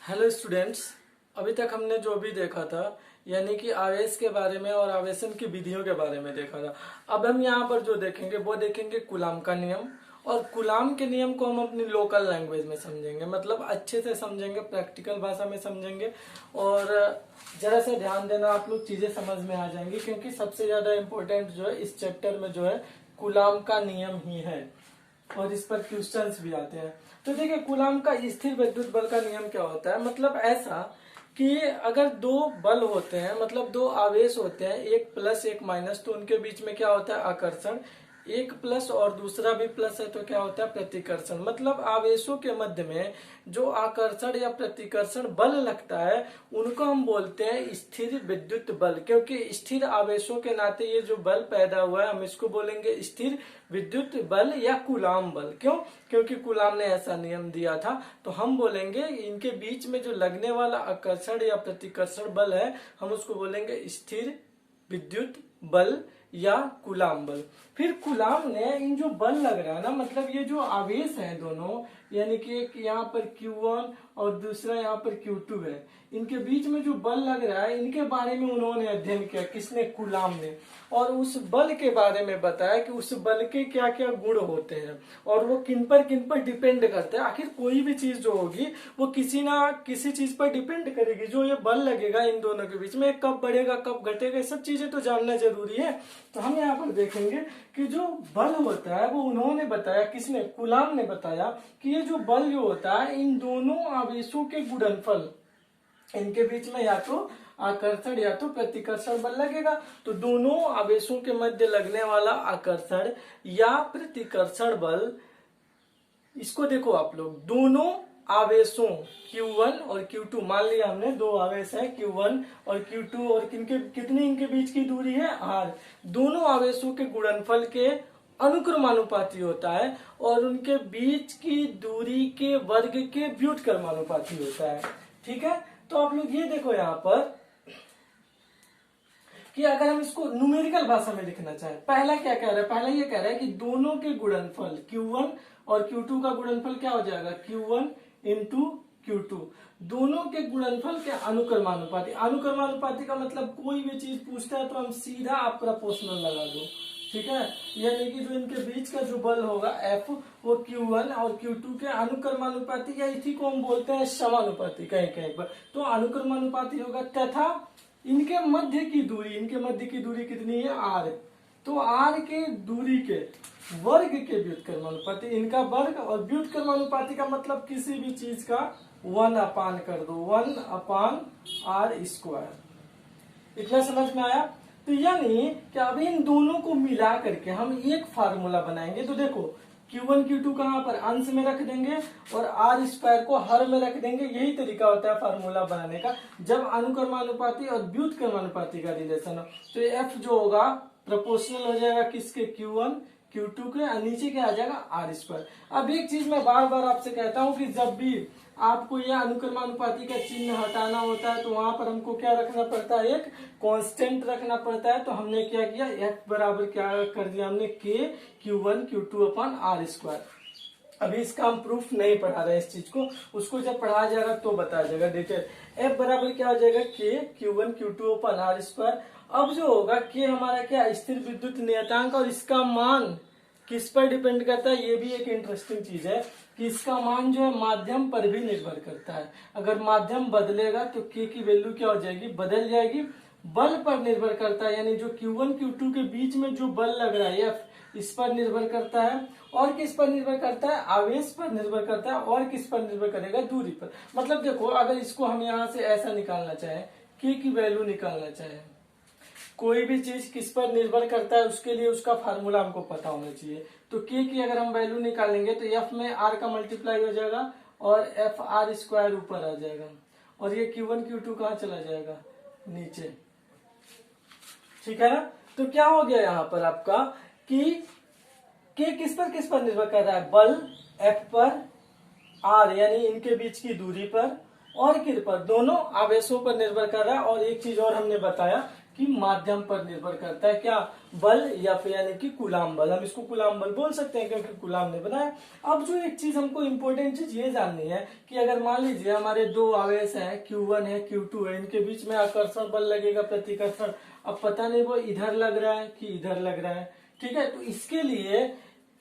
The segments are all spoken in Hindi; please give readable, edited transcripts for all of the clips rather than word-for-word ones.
Hello students. अभी तक हमने जो भी देखा था यानी कि आवेश के बारे में और आवेशन की विधियों के बारे में देखा था। अब हम यहाँ पर जो देखेंगे वो देखेंगे कूलाम का नियम। और कूलाम के नियम को हम अपनी लोकल लैंग्वेज में समझेंगे, मतलब अच्छे से समझेंगे, प्रैक्टिकल भाषा में समझेंगे। और जरा सा ध्यान देना, आप लोग चीजें समझ में आ जाएंगी, क्योंकि सबसे ज्यादा इम्पोर्टेंट जो है इस चैप्टर में जो है कूलाम का नियम ही है और इस पर क्वेश्चंस भी आते हैं। तो देखिए, कूलाम का स्थिर विद्युत बल का नियम क्या होता है। मतलब ऐसा कि अगर दो बल होते हैं, मतलब दो आवेश होते हैं, एक प्लस एक माइनस, तो उनके बीच में क्या होता है, आकर्षण। एक प्लस और दूसरा भी प्लस है तो क्या होता है, प्रतिकर्षण। मतलब आवेशों के मध्य में जो आकर्षण या प्रतिकर्षण बल लगता है उनको हम बोलते हैं स्थिर विद्युत बल। क्योंकि स्थिर आवेशों के नाते ये जो बल पैदा हुआ है हम इसको बोलेंगे स्थिर विद्युत बल या कूलाम बल। क्यों? क्योंकि कूलाम ने ऐसा नियम दिया था। तो हम बोलेंगे इनके बीच में जो लगने वाला आकर्षण या प्रतिकर्षण बल है हम उसको बोलेंगे स्थिर विद्युत बल या कूलाम बल। फिर कूलाम ने इन जो बल लग रहा है ना, मतलब ये जो आवेश हैं दोनों, यानी कि एक यहाँ पर Q1 और दूसरा यहाँ पर Q2 है, इनके बीच में जो बल लग रहा है इनके बारे में उन्होंने अध्ययन किया। किसने? कूलाम ने। और उस बल के बारे में बताया कि उस बल के क्या क्या गुण होते हैं और वो किन पर डिपेंड करते हैं। आखिर कोई भी चीज जो होगी वो किसी ना किसी चीज पर डिपेंड करेगी। जो ये बल लगेगा इन दोनों के बीच में, कब बढ़ेगा कब घटेगा, ये सब चीजें तो जानना जरूरी है। तो हम यहाँ पर देखेंगे कि जो बल होता है वो उन्होंने बताया, किसने? कूलाम ने बताया कि ये जो बल जो होता है इन दोनों आवेशों के गुणनफल, इनके बीच में या तो आकर्षण या तो प्रतिकर्षण बल लगेगा। तो दोनों आवेशों के मध्य लगने वाला आकर्षण या प्रतिकर्षण बल, इसको देखो आप लोग, दोनों आवेशों Q1 और Q2, मान लिया हमने दो आवेश है Q1 और Q2 और कितनी इनके बीच की दूरी है R। दोनों आवेशों के गुणनफल के अनुक्रमानुपाती होता है और उनके बीच की दूरी के वर्ग के व्युत्क्रमानुपाती होता है। ठीक है, तो आप लोग ये देखो यहाँ पर कि अगर हम इसको न्यूमेरिकल भाषा में लिखना चाहें, पहला क्या कह रहा है, पहला ये कह रहा है कि दोनों के गुणनफल Q1 और Q2 का गुणनफल क्या हो जाएगा, Q1 इंटू Q2, दोनों के गुणनफल के अनुक्रमानुपाती। अनुक्रमानुपाती का मतलब कोई भी चीज पूछता है तो हम सीधा आप प्रोपोर्शनल लगा दो। ठीक है, यानी कि जो इनके बीच का जो बल होगा F वो Q1 और Q2 के अनुक्रमानुपाती, या इसी को हम बोलते हैं समानुपाती कहीं कहीं पर। तो अनुक्रमानुपाती होगा तथा इनके मध्य की दूरी कितनी है, R। तो R के दूरी के वर्ग के व्युत्क्रमानुपाती, इनका वर्ग, और व्युत्क्रमानुपाती का मतलब किसी भी चीज का 1 अपान कर दो, 1 अपान R स्क्वायर। इतना समझ में आया? तो यानी कि अब इन दोनों को मिला करके हम एक फार्मूला बनाएंगे। तो देखो, Q1 Q2 कहां पर अंश में रख देंगे और R स्क्वायर को हर में रख देंगे। यही तरीका होता है फार्मूला बनाने का जब अनुक्रमानुपाती और व्युत्क्रमानुपाती का रिलेशन हो। तो F जो होगा प्रोपोर्शनल हो जाएगा किसके, Q1 Q2 के, और नीचे क्या आ जाएगा, R स्क्वायर। अब एक चीज मैं बार बार आपसे कहता हूं कि जब भी आपको यह अनुक्रमानुपाती का चिन्ह हटाना होता है तो वहां पर हमको क्या रखना पड़ता है, एक कांस्टेंट रखना पड़ता है। तो हमने क्या किया, F बराबर क्या कर दिया हमने, K Q1 Q2 अपन R स्क्वायर। अभी इसका हम प्रूफ नहीं पढ़ा रहे इस चीज को, उसको जब पढ़ाया जाएगा तो बताया जाएगा। देखिए F बराबर क्या हो जाएगा, K Q1 Q2 अपन R स्क्वायर। अब जो होगा K हमारा क्या, स्थिर विद्युत नियतांक, और इसका मान किस पर डिपेंड करता है, ये भी एक इंटरेस्टिंग चीज है कि इसका मान जो है माध्यम पर भी निर्भर करता है। अगर माध्यम बदलेगा तो K की वैल्यू क्या हो जाएगी, बदल जाएगी। बल पर निर्भर करता है, यानी जो Q1 Q2 के बीच में जो बल लग रहा है F, इस पर निर्भर करता है। और किस पर निर्भर करता है, आवेश पर निर्भर करता है। और किस पर निर्भर करेगा, दूरी पर। मतलब देखो, अगर इसको हम यहाँ से ऐसा निकालना चाहें, K की वैल्यू निकालना चाहें, कोई भी चीज किस पर निर्भर करता है उसके लिए उसका फार्मूला हमको पता होना चाहिए। तो K की अगर हम वैल्यू निकालेंगे तो F में R का मल्टीप्लाई हो जाएगा और F R स्क्वायर ऊपर आ जाएगा, और ये Q1 Q2 कहाँ चला जाएगा, नीचे। ठीक है ना? तो क्या हो गया यहाँ पर आपका कि K किस पर निर्भर कर रहा है, बल F पर, R यानी इनके बीच की दूरी पर, और किस पर, दोनों आवेशों पर निर्भर कर रहा है। और एक चीज और हमने बताया कि माध्यम पर निर्भर करता है, क्या, बल या फिर यानी कि कूलाम बल। हम इसको कूलाम बल बोल सकते हैं क्योंकि कूलाम ने बनाया। अब जो एक चीज हमको इम्पोर्टेंट चीज ये जाननी है कि अगर मान लीजिए हमारे दो आवेश हैं, Q1 है Q2 है, इनके बीच में आकर्षण बल लगेगा, प्रतिकर्षण। अब पता नहीं वो इधर लग रहा है कि इधर लग रहा है, ठीक है। तो इसके लिए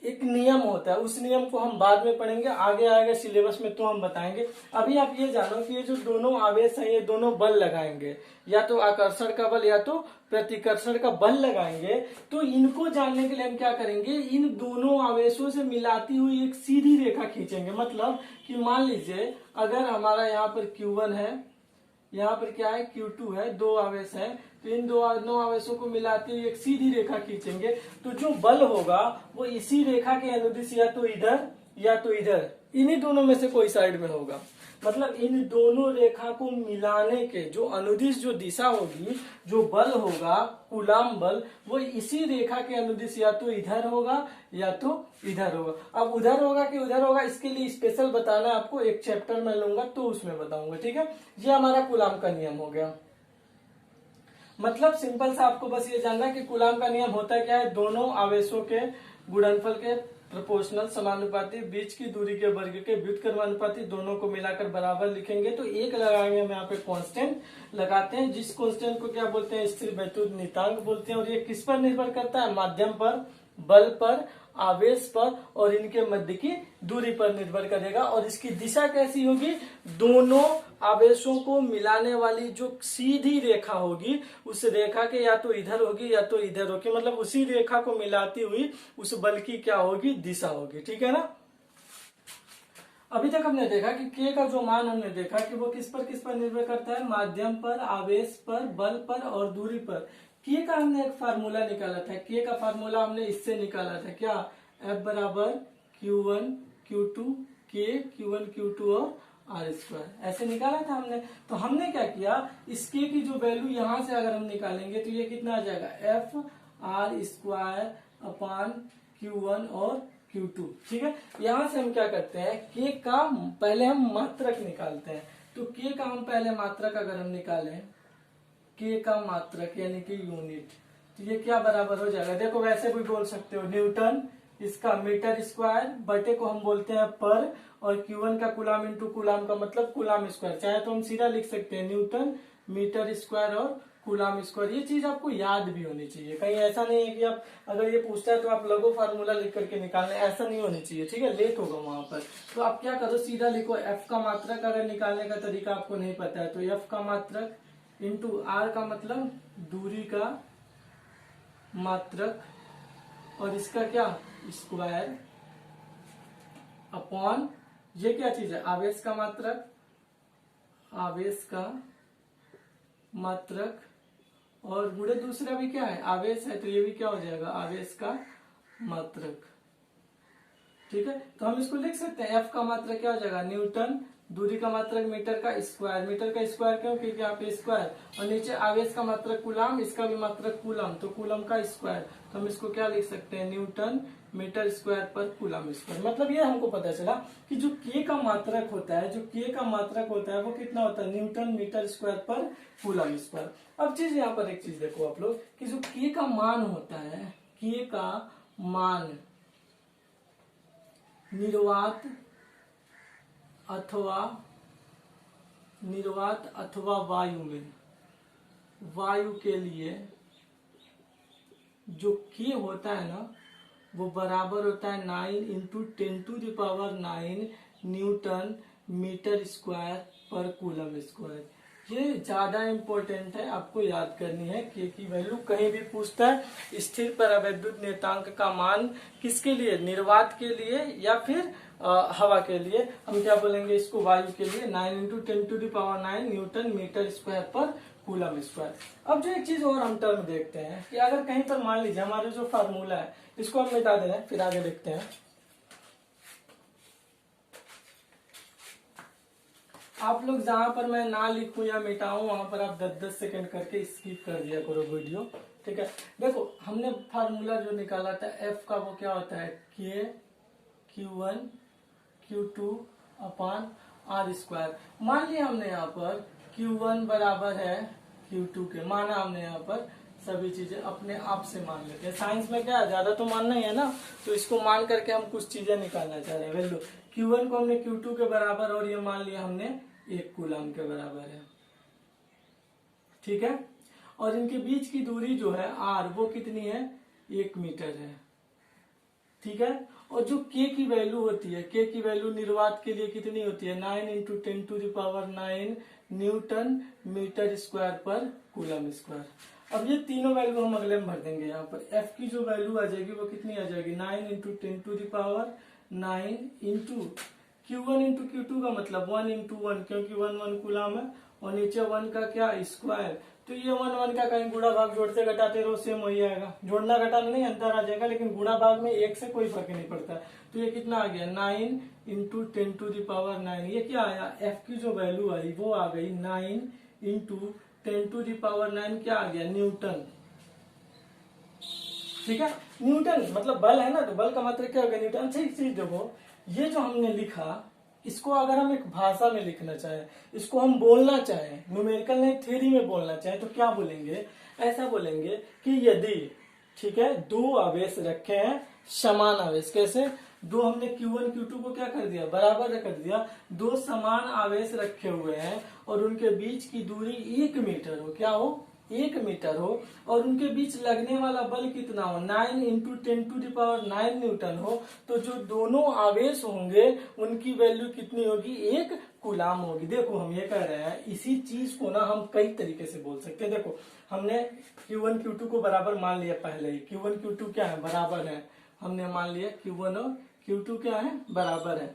एक नियम होता है, उस नियम को हम बाद में पढ़ेंगे, आगे आएगा सिलेबस में तो हम बताएंगे। अभी आप ये जानो कि ये जो दोनों आवेश हैं ये दोनों बल लगाएंगे, या तो आकर्षण का बल या तो प्रतिकर्षण का बल लगाएंगे। तो इनको जानने के लिए हम क्या करेंगे, इन दोनों आवेशों से मिलाती हुई एक सीधी रेखा खींचेंगे। मतलब कि मान लीजिए अगर हमारा यहाँ पर Q1 है, यहाँ पर क्या है Q2 है, दो आवेश हैं, तो इन दोनों आवेशों को मिलाते हुए एक सीधी रेखा खींचेंगे। तो जो बल होगा वो इसी रेखा के अनुदिश या तो इधर या तो इधर, इन्हीं दोनों में से कोई साइड में होगा। मतलब इन दोनों रेखा को मिलाने के जो अनुदिश जो दिशा होगी, जो बल होगा कूलाम बल, वो इसी रेखा के अनुदिश या तो इधर होगा या तो इधर होगा। अब उधर होगा कि उधर होगा इसके लिए स्पेशल बताना है आपको, एक चैप्टर में लूंगा तो उसमें बताऊंगा, ठीक है। ये हमारा कूलाम का नियम हो गया। मतलब सिंपल सा आपको बस ये जानना है कि कूलाम का नियम होता क्या है, दोनों आवेशों के गुणनफल के प्रोपोर्शनल समानुपाती, बीच की दूरी के वर्ग के व्युत्क्रमानुपाती, दोनों को मिलाकर बराबर लिखेंगे। तो एक लगाएंगे हम यहाँ पे कांस्टेंट लगाते हैं, जिस कांस्टेंट को क्या बोलते हैं, स्थिर वैद्युत नियतांक बोलते हैं। और ये किस पर निर्भर करता है, माध्यम पर, बल पर, आवेश पर और इनके मध्य की दूरी पर निर्भर करेगा। और इसकी दिशा कैसी होगी, दोनों आवेशों को मिलाने वाली जो सीधी रेखा होगी उस रेखा के या तो इधर होगी या तो इधर होगी, मतलब उसी रेखा को मिलाती हुई उस बल की क्या होगी, दिशा होगी, ठीक है ना। अभी तक हमने देखा कि K का जो मान हमने देखा कि वो किस पर निर्भर करता है, माध्यम पर, आवेश पर, बल पर और दूरी पर। K का हमने एक फार्मूला निकाला था, K का फार्मूला हमने इससे निकाला था, क्या, F बराबर Q1 Q2 K Q1 Q2 और R स्क्वायर, ऐसे निकाला था हमने। तो हमने क्या किया, इस K की जो वैल्यू यहां से अगर हम निकालेंगे तो ये कितना आ जाएगा, F R square upon Q1 और Q2, ठीक है। यहां से हम क्या करते हैं, K का पहले हम मात्रक निकालते हैं। तो K का हम पहले मात्रक अगर हम निकालें, K का मात्रक यानी कि यूनिट, तो ये क्या बराबर हो जाएगा, देखो वैसे भी बोल सकते हो, न्यूटन, इसका मीटर स्क्वायर, बटे को हम बोलते हैं पर, और Q1 का कूलाम इंटू कूलाम का मतलब कूलाम स्क्वायर। चाहे तो हम सीधा लिख सकते हैं न्यूटन मीटर स्क्वायर और कूलाम स्क्वायर। ये चीज आपको याद भी होनी चाहिए, कहीं ऐसा नहीं है कि आप अगर ये पूछता है तो आप लगो फार्मूला लिख करके निकालने, ऐसा नहीं होनी चाहिए, ठीक है, लेट होगा वहां पर। तो आप क्या करो, सीधा लिखो एफ का मात्रक, अगर निकालने का तरीका आपको नहीं पता है तो एफ का मात्रक इंटू आर का मतलब दूरी का मात्रक, और इसका क्या, स्क्वायर, अपॉन ये क्या चीज है, आवेश का मात्रक, आवेश का मात्रक, और गुणे दूसरा भी क्या है, आवेश है, तो ये भी क्या हो जाएगा, आवेश का मात्रक, ठीक है। तो हम इसको लिख सकते हैं, एफ का मात्रक क्या हो जाएगा, न्यूटन, दूरी का मात्रक मीटर का स्क्वायर, मीटर का स्क्वायर क्यों, क्योंकि यहाँ पे स्क्वायर, और नीचे आवेश का मात्रक कूलाम, इसका भी मात्रक कूलाम, तो कूलाम का स्क्वायर, तो हम इसको क्या लिख सकते हैं, न्यूटन मीटर स्क्वायर पर कूलाम स्क्वायर। मतलब ये हमको पता चला कि जो K का मात्रक होता है, जो K का मात्रक होता है वो कितना होता है, न्यूटन मीटर स्क्वायर पर कूलाम स्क्वायर। अब चीज यहाँ पर एक चीज देखो आप लोग कि जो K का मान होता है, K का मान निर्वात अथवा वायु में, वायु के लिए जो K होता है ना वो बराबर होता है 9 इंटू 10⁹ न्यूटन मीटर स्क्वायर पर कूलम स्क्वायर। ये ज्यादा इंपॉर्टेंट है, आपको याद करनी है। K की वैल्यू कहीं भी पूछता है, स्थिर परावैद्युत नियतांक का मान किसके लिए, निर्वात के लिए या फिर हवा के लिए, हम क्या बोलेंगे इसको, वायु के लिए 9 इंटू 10⁹ न्यूटन मीटर स्क्वायर पर कूलम स्क्वायर। अब जो एक चीज और हम टर्म देखते हैं कि अगर कहीं पर मान लीजिए हमारे जो फार्मूला है इसको हम मिटा दे रहे हैं, फिर आगे देखते हैं। आप लोग जहां पर मैं ना लिखूं या मिटाऊं वहां पर आप 10-10 सेकंड करके स्किप कर दिया करो वीडियो, ठीक है। देखो हमने फार्मूला जो निकाला था एफ का, वो क्या होता है, K Q1 Q2 अपान R स्क्वायर। मान लिया हमने यहाँ पर Q1 बराबर है Q2 के माना हमने यहाँ पर सभी चीजें अपने आप से मान लेते हैं। साइंस में क्या है, ज्यादा तो मानना ही है ना, तो इसको मान करके हम कुछ चीजें निकालना चाह रहे हैं। वैल्यू Q1 को हमने Q2 के बराबर और ये मान लिया हमने 1 कूलम के बराबर है, ठीक है। और इनके बीच की दूरी जो है R वो कितनी है, 1 मीटर है, ठीक है। और जो K की वैल्यू होती है, K की वैल्यू निर्वात के लिए कितनी होती है, 9 × 10⁹ न्यूटन मीटर स्क्वायर पर कूलम स्क्वायर। अब ये तीनों वैल्यू हम अगले में भर देंगे। यहाँ पर F की जो वैल्यू आ जाएगी वो कितनी आ जाएगी, 9 × 10⁹ Q1 × Q2 का मतलब 1 × 1, क्योंकि 1 कूलम है, और नीचे 1 का क्या स्क्वायर, तो ये 1 का कहीं गुणा भाग जोड़ते घटाते रहो सेम हो जाएगा, जोड़ना घटाना नहीं अंतर आ जाएगा, लेकिन गुणा भाग में 1 से कोई फर्क नहीं पड़ता। तो ये कितना आ गया, 9 × 10⁹ ये क्या आया, F की जो वैल्यू आई वो आ गई 9 × 10⁹ क्या आ गया, न्यूटन, ठीक है। न्यूटन मतलब बल है ना, तो बल का मतलब क्या होगा, न्यूटन। से चीज देखो, ये जो हमने लिखा इसको अगर हम एक भाषा में लिखना चाहें, इसको हम बोलना चाहें, न्यूमेरिकल नहीं थ्योरी में बोलना चाहें, तो क्या बोलेंगे, ऐसा बोलेंगे कि यदि, ठीक है, दो आवेश रखे हैं समान आवेश, कैसे, दो हमने Q1 Q2 को क्या कर दिया, बराबर कर दिया, दो समान आवेश रखे हुए हैं और उनके बीच की दूरी 1 मीटर हो, क्या हो, 1 मीटर हो, और उनके बीच लगने वाला बल कितना हो, 9 × 10⁹ न्यूटन हो, तो जो दोनों आवेश होंगे उनकी वैल्यू कितनी होगी, 1 कूलम होगी। देखो हम ये कह रहे हैं, इसी चीज को ना हम कई तरीके से बोल सकते हैं। देखो हमने Q1 Q2 को बराबर मान लिया पहले ही, Q1 Q2 क्या है, बराबर है, हमने मान लिया Q1 और Q2 क्या है, बराबर है,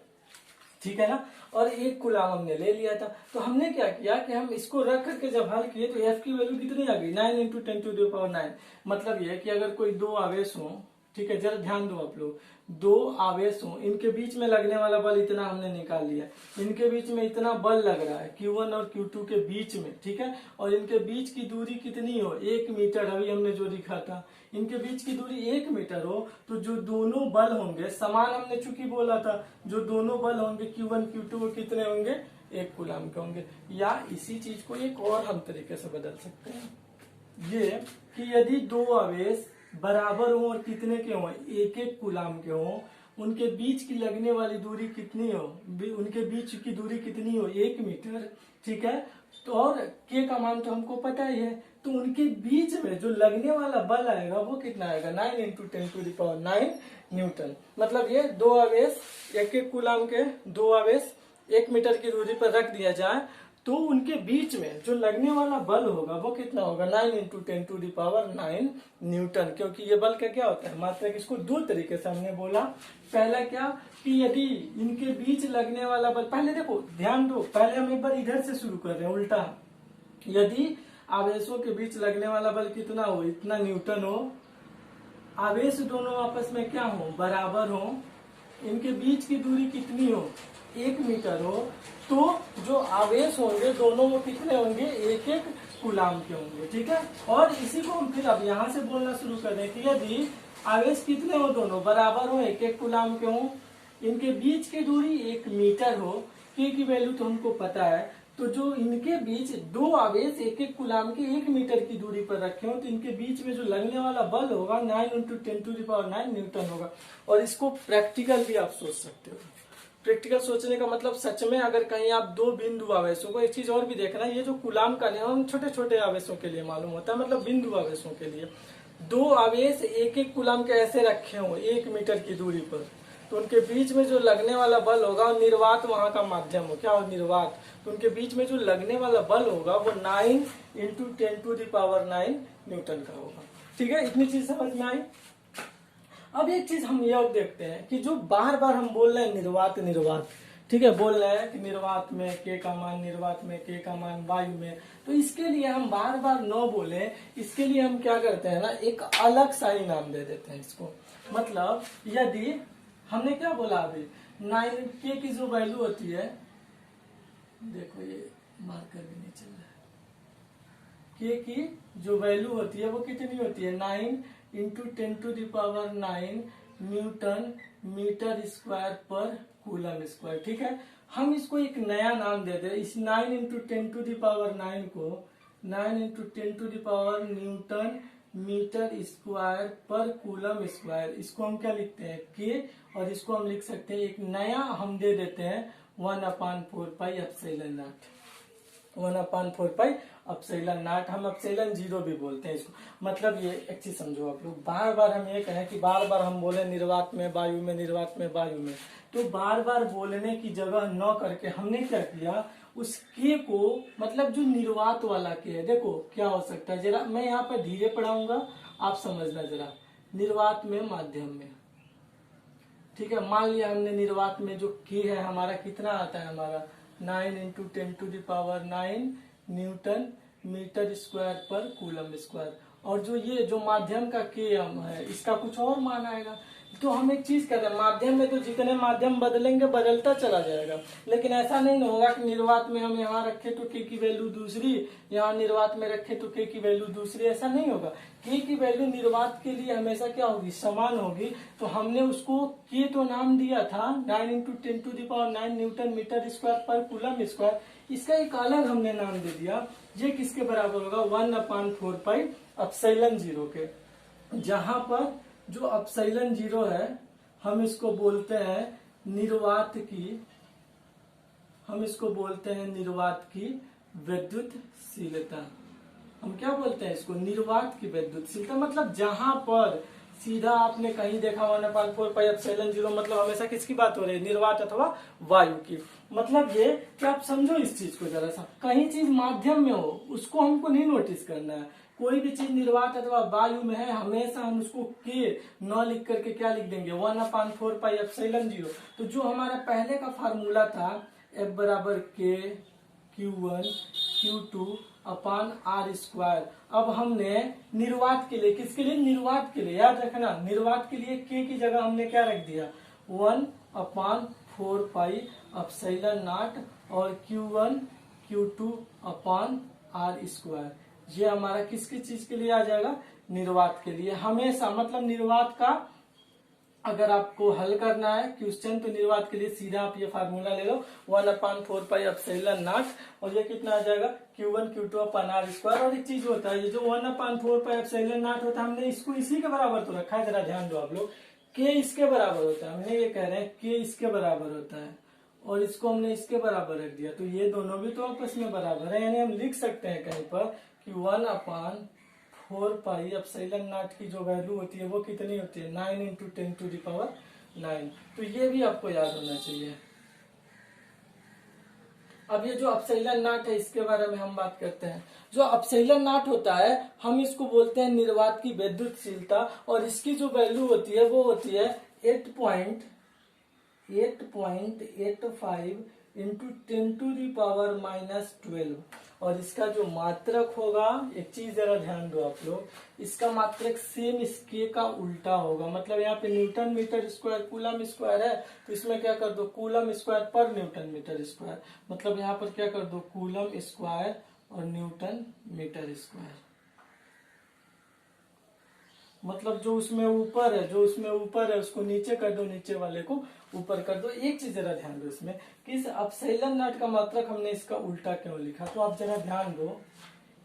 ठीक है ना, और 1 कूलम हमने ले लिया था। तो हमने क्या किया कि हम इसको रख करके जब हल किए तो F की वैल्यू कितनी आ गई, 9 × 10⁹। मतलब ये कि अगर कोई दो आवेश हो, ठीक है, जरा ध्यान दो आप लोग, दो आवेश हो, इनके बीच में लगने वाला बल इतना हमने निकाल लिया, इनके बीच में इतना बल लग रहा है Q1 और Q2 के बीच में, ठीक है, और इनके बीच की दूरी कितनी हो, 1 मीटर, अभी हमने जो लिखा था, इनके बीच की दूरी 1 मीटर हो, तो जो दोनों बल होंगे समान, हमने चूंकि बोला था, जो दोनों बल होंगे Q1 Q2 को कितने होंगे, 1 कूलम के होंगे। या इसी चीज को एक और हम तरीके से बदल सकते हैं, ये कि यदि दो आवेश बराबर हो और कितने के हो, 1 कूलम के हो, उनके बीच की लगने वाली दूरी कितनी हो, उनके बीच की दूरी कितनी हो, 1 मीटर, ठीक है, तो और K का मान तो हमको पता ही है, तो उनके बीच में जो लगने वाला बल आएगा वो कितना आएगा, 9 × 10⁹ न्यूटन। मतलब ये दो आवेश 1 कूलम के, दो आवेश 1 मीटर की दूरी पर रख दिया जाए तो उनके बीच में जो लगने वाला बल होगा वो कितना होगा, 9 × 10⁹ न्यूटन। क्योंकि ये बल का क्या होता है, मात्रक, इसको दो तरीके से हमने बोला। पहला क्या कि यदि इनके बीच लगने वाला बल, पहले देखो ध्यान दो, पहले हम एक बार इधर से शुरू कर रहे हैं उल्टा, यदि आवेशों के बीच लगने वाला बल कितना हो, इतना न्यूटन हो, आवेश दोनों आपस में क्या हो, बराबर हो, इनके बीच की दूरी कितनी हो, 1 मीटर हो, तो जो आवेश होंगे दोनों वो कितने होंगे, 1 कूलम के होंगे, ठीक है। और इसी को हम फिर अब यहाँ से बोलना शुरू कर दें कि यदि आवेश कितने हो, दोनों बराबर हो, 1 कूलम के हो, इनके बीच की दूरी 1 मीटर हो, K की वैल्यू तो हमको पता है, तो जो इनके बीच दो आवेश 1 कूलम के 1 मीटर की दूरी पर रखे हो, तो इनके बीच में जो लगने वाला बल होगा 9 × 10⁹ न्यूटन होगा। और इसको प्रैक्टिकल भी आप सोच सकते हो। प्रैक्टिकल सोचने का मतलब सच में अगर कहीं आप दो बिंदु आवेशों को, एक चीज और भी देखना, ये जो कूलम का नियम छोटे छोटे आवेशों के लिए मालूम होता है, मतलब बिंदु आवेशों के लिए दो आवेश 1 कूलम के ऐसे रखे हो 1 मीटर की दूरी पर, तो उनके बीच में जो लगने वाला बल होगा, निर्वात वहां का माध्यम हो, क्या हो, निर्वात, तो उनके बीच में जो लगने वाला बल होगा वो 9 × 10⁹ न्यूटन का होगा, ठीक है। इतनी चीज समझ में आई। अब एक चीज हम ये और देखते हैं कि जो बार बार हम बोल रहे हैं निर्वात निर्वात, ठीक है, बोल रहे हैं कि निर्वात में K का मान, निर्वात में K का मान वायु में, तो इसके लिए हम बार बार न बोले, इसके लिए हम क्या करते हैं ना, एक अलग सा ही नाम दे देते हैं इसको। मतलब यदि हमने क्या बोला अभी, 9K की जो वैल्यू होती है, देखो ये मार्कर भी नहीं चल रहा है, K की जो वैल्यू होती है वो कितनी होती है, 9 × 10⁹ न्यूटन मीटर स्क्वायर पर कूलम स्क्वायर, ठीक है। हम इसको एक नया नाम देते हैं, इस 9 × 10⁹ को 9 इंटू 10⁻⁴ न्यूटन मीटर स्क्वायर पर कूलम स्क्वायर। इसको हम क्या लिखते हैं के, और इसको हम लिख सकते हैं एक नया हम दे देते हैं 1/4πε0। 1/4πε0, हम एप्सिलॉन जीरो भी बोलते हैं इसको। मतलब ये एक चीज समझो आप लोग, बार बार हम ये कहें कि बार बार हम बोले निर्वात में वायु में, निर्वात में वायु में, तो बार बार बोलने की जगह न करके हमने क्या किया, उस के को, मतलब जो निर्वात वाला के है, देखो क्या हो सकता है, जरा मैं यहाँ पर धीरे पढ़ाऊंगा, आप समझना जरा। निर्वात में, माध्यम में, ठीक है। मान लिया हमने निर्वात में जो के है हमारा कितना आता है, हमारा 9 इंटू 10⁹ न्यूटन मीटर स्क्वायर पर कूलम स्क्वायर। और जो ये जो माध्यम का के है इसका कुछ और मान आएगा। तो हम एक चीज कर रहे हैं, माध्यम में तो जितने माध्यम बदलेंगे बदलता चला जाएगा, लेकिन ऐसा नहीं होगा कि निर्वात में हम यहाँ रखे तो के की वैल्यू दूसरी, यहाँ निर्वात में रखे तो के की वैल्यू दूसरी, ऐसा नहीं होगा। के की वैल्यू निर्वात के लिए हमेशा क्या होगी, समान होगी। तो हमने उसको के तो नाम दिया था 9 इंटू 10⁹ न्यूटन मीटर स्क्वायर पर कूलम स्क्वायर, इसका एक अलग हमने नाम दे दिया। ये किसके बराबर होगा, 1/4πε0 के, जहां पर जो एप्सिलॉन जीरो है हम इसको बोलते हैं निर्वात की, हम इसको बोलते हैं निर्वात की विद्युतशीलता। हम क्या बोलते हैं इसको, निर्वात की विद्युतशीलता। मतलब जहां पर सीधा आपने कहीं देखा 1/4πε0, मतलब हमेशा किसकी बात हो रही है, निर्वात अथवा वायु की। मतलब ये कि आप समझो इस चीज को जरा सा, कहीं चीज माध्यम में हो उसको हमको नहीं नोटिस करना है। कोई भी चीज निर्वात अथवा वायु में है हमेशा हम उसको के न लिख करके क्या लिख देंगे, 1/4πε0। तो जो हमारा पहले का फार्मूला था F बराबर के Q1 Q2 अपान R स्क्वायर, अब हमने निर्वात के लिए, किसके लिए, निर्वात के लिए, याद रखना निर्वात के लिए के की जगह हमने क्या रख दिया, 1/4πε0 और Q1 Q2 अपान R स्क्वायर। ये हमारा किसकी चीज के लिए आ जाएगा, निर्वात के लिए। हमेशा मतलब निर्वात का अगर आपको हल करना है क्वेश्चन तो निर्वात के लिए सीधा आप ये फार्मूला ले लो 1/4πε0, और ये कितना आ जाएगा Q1 Q2 अपान R स्क्वायर। और एक चीज होता है ये जो 1/4πε0 होता है, हमने इसको इसी के बराबर तो रखा है, जरा ध्यान दो आप लोग, के इसके बराबर होता है, हमने ये कह रहे हैं के इसके बराबर होता है, और इसको हमने इसके बराबर रख दिया, तो ये दोनों भी तो आपस में बराबर है। यानी हम लिख सकते हैं कहीं पर कि 1/4πε0 की जो वैल्यू होती है वो कितनी होती है, 9 इंटू 10⁹। तो ये भी आपको याद होना चाहिए। अब ये जो एप्सिलॉन है इसके बारे में हम बात करते हैं। जो एप्सिलॉन होता है हम इसको बोलते हैं निर्वात की विद्युतशीलता, और इसकी जो वैल्यू होती है वो होती है 8.85 इंटू 10⁻⁻12। और इसका जो मात्रक होगा, एक चीज जरा ध्यान दो आप लोग, इसका मात्रक सेम इसके का उल्टा होगा। मतलब यहाँ पे newton metre square coulomb square है, तो इसमें क्या कर दो कूलम स्क्वायर पर न्यूटन मीटर स्क्वायर, मतलब यहाँ पर क्या कर दो कूलम स्क्वायर और न्यूटन मीटर स्क्वायर। मतलब जो उसमें ऊपर है, जो उसमें ऊपर है उसको नीचे कर दो, नीचे वाले को ऊपर कर दो। एक चीज जरा ध्यान दो इसमें कि इस एप्सिलॉन का मात्रक हमने इसका उल्टा क्यों लिखा, तो आप जरा ध्यान दो।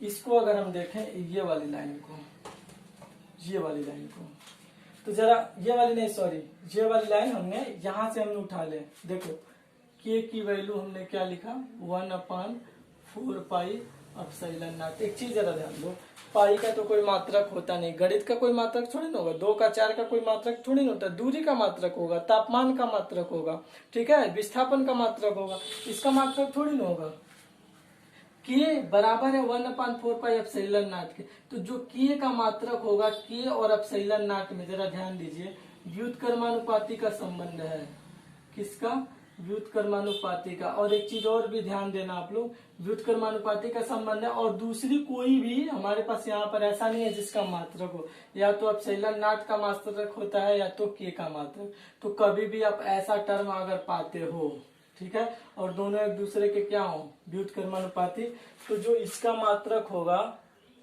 इसको अगर हम देखें ये वाली लाइन को, ये वाली लाइन को, तो जरा ये वाली नहीं, सॉरी ये वाली लाइन हमने यहां से हमने उठा ले। देखो के की वैल्यू हमने क्या लिखा 1/4πε0। एक चीज जरा ध्यान दो, पाई का तो कोई मात्रक होता नहीं, गणित का कोई मात्रक थोड़ी ना होगा, 2 का 4 का कोई मात्रक थोड़ी ना होता, दूरी का मात्रक होगा, तापमान का मात्रक होगा, ठीक है, विस्थापन का मात्रक होगा, इसका मात्रक थोड़ी ना होगा। के बराबर है 1/4πε0 के, तो जो के का मात्रक होगा के और एप्सिलॉन में, जरा ध्यान दीजिए, व्युत्क्रमानुपाती का संबंध है। किसका, व्युत्क्रमानुपाती का। और एक चीज और भी ध्यान देना आप लोग, व्युत्क्रमानुपाती का संबंध है, और दूसरी कोई भी हमारे पास यहाँ पर ऐसा नहीं है जिसका मात्रक हो, या तो एप्सिलॉन का मात्रक होता है या तो के का मात्रक। तो कभी भी आप ऐसा टर्म अगर पाते हो, ठीक है, और दोनों एक दूसरे के क्या हो, व्युत्क्रमानुपाती, तो जो इसका मात्रक होगा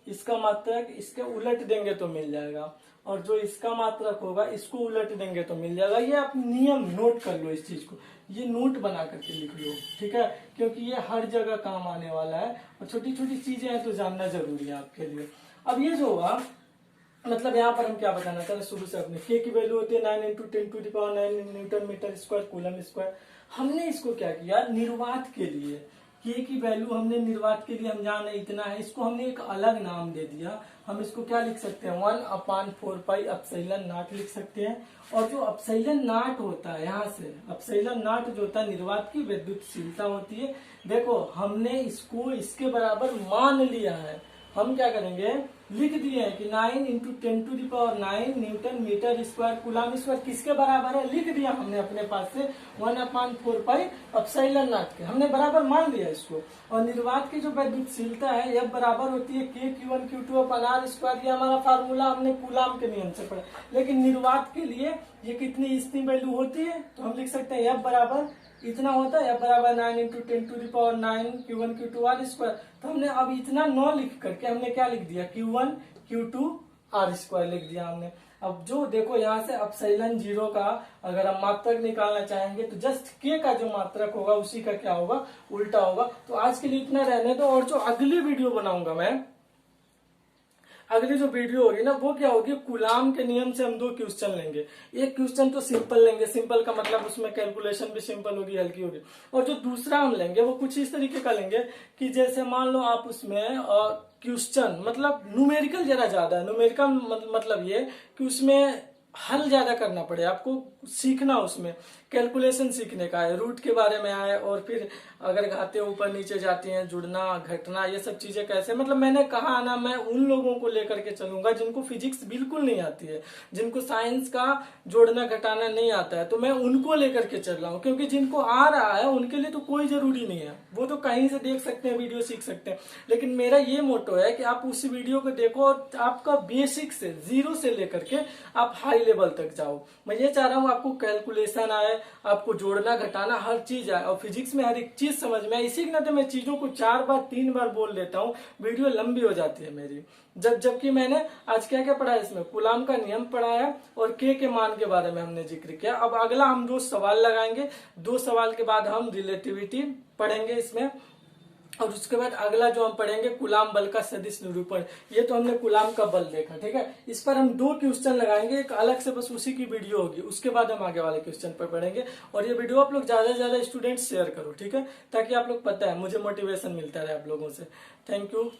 इसका मात्रक इसके उलट देंगे तो मिल जाएगा, और जो इसका मात्रक होगा इसको उलट देंगे तो मिल जाएगा। ये आप नियम नोट कर लो, इस चीज को ये नोट बना करके लिख लो, ठीक है, क्योंकि ये हर जगह काम आने वाला है और छोटी छोटी चीजें हैं तो जानना जरूरी है आपके लिए। अब ये जो होगा मतलब यहाँ पर हम क्या बताना चाहते हैं शुरू से अपने के की वैल्यू होती है 9 into 10⁻⁹ newton metre square coulomb square. हमने इसको क्या किया, निर्वात के लिए के की वैल्यू हमने निर्वात के लिए हम जाने इतना है, इसको हमने एक अलग नाम दे दिया। हम इसको क्या लिख सकते हैं 1/4πε0 लिख सकते हैं। और जो ε0 होता है यहाँ से ε0 जो होता है निर्वात की विद्युतशीलता होती है। देखो हमने इसको इसके बराबर मान लिया है, हम क्या करेंगे लिख दिए हैं कि 9 into 10⁹ newton metre square coulomb square किसके बराबर है, लिख दिया हमने अपने पास से 1/4πε0 के, हमने बराबर मान लिया इसको। और निर्वात की जो विद्युतशीलता है यह बराबर होती है k q1 q2/r²। ये हमारा फार्मूला हमने कूलम के नियम से पढ़ा, लेकिन निर्वात के लिए ये कितनी इतनी वैल्यू होती है तो हम लिख सकते हैं यह बराबर इतना होता है, बराबर 9 इंटू 10⁹ q1 q2r²। तो हमने अब इतना 9 लिख करके हमने क्या लिख दिया q1 q2r² लिख दिया हमने। अब जो देखो यहाँ से ε0 का अगर हम मात्रक निकालना चाहेंगे तो जस्ट k का जो मात्रक होगा उसी का क्या होगा उल्टा होगा। तो आज के लिए इतना रहने दो, और जो अगली वीडियो बनाऊंगा मैं, अगली जो वीडियो होगी ना वो क्या होगी, कूलाम के नियम से हम 2 क्वेश्चन लेंगे। एक क्वेश्चन तो सिंपल लेंगे, सिंपल का मतलब उसमें कैलकुलेशन भी सिंपल होगी, हल्की होगी। और जो दूसरा हम लेंगे वो कुछ इस तरीके का लेंगे कि जैसे मान लो आप उसमें क्वेश्चन मतलब न्यूमेरिकल जरा ज्यादा है। न्यूमेरिकल मतलब ये कि उसमें हल ज्यादा करना पड़े, आपको सीखना, उसमें कैलकुलेशन सीखने का है, रूट के बारे में आए, और फिर अगर घाते ऊपर नीचे जाती हैं, जुड़ना घटना, ये सब चीजें कैसे, मतलब मैंने कहा ना मैं उन लोगों को लेकर के चलूंगा जिनको फिजिक्स बिल्कुल नहीं आती है, जिनको साइंस का जोड़ना घटाना नहीं आता है, तो मैं उनको लेकर के चल रहा हूँ। क्योंकि जिनको आ रहा है उनके लिए तो कोई जरूरी नहीं है, वो तो कहीं से देख सकते हैं, वीडियो सीख सकते हैं। लेकिन मेरा ये मोटो है कि आप उस वीडियो को देखो और आपका बेसिक से 0 से लेकर के आप हाई लेवल तक जाओ। मैं ये चाह रहा हूँ आपको कैलकुलेशन आए, आपको जोड़ना घटाना हर चीज आए, और फिजिक्स में हर एक चीज समझ में आए। इसी के नाते मैं चीजों को 4 बार 3 बार बोल लेता हूँ, वीडियो लंबी हो जाती है मेरी। जबकि मैंने आज क्या क्या पढ़ा है, इसमें कूलाम का नियम पढ़ाया और के मान के बारे में हमने जिक्र किया। अब अगला हम 2 सवाल लगाएंगे, 2 सवाल के बाद हम रिलेटिविटी पढ़ेंगे इसमें, और उसके बाद अगला जो हम पढ़ेंगे कूलाम बल का सदिश निरूपण। ये तो हमने कूलाम का बल देखा, ठीक है। इस पर हम 2 क्वेश्चन लगाएंगे, एक अलग से बस उसी की वीडियो होगी, उसके बाद हम आगे वाले क्वेश्चन पर पढ़ेंगे। और ये वीडियो आप लोग ज्यादा से ज्यादा स्टूडेंट्स शेयर करो, ठीक है, ताकि आप लोग पता है मुझे मोटिवेशन मिलता रहे आप लोगों से। Thank you.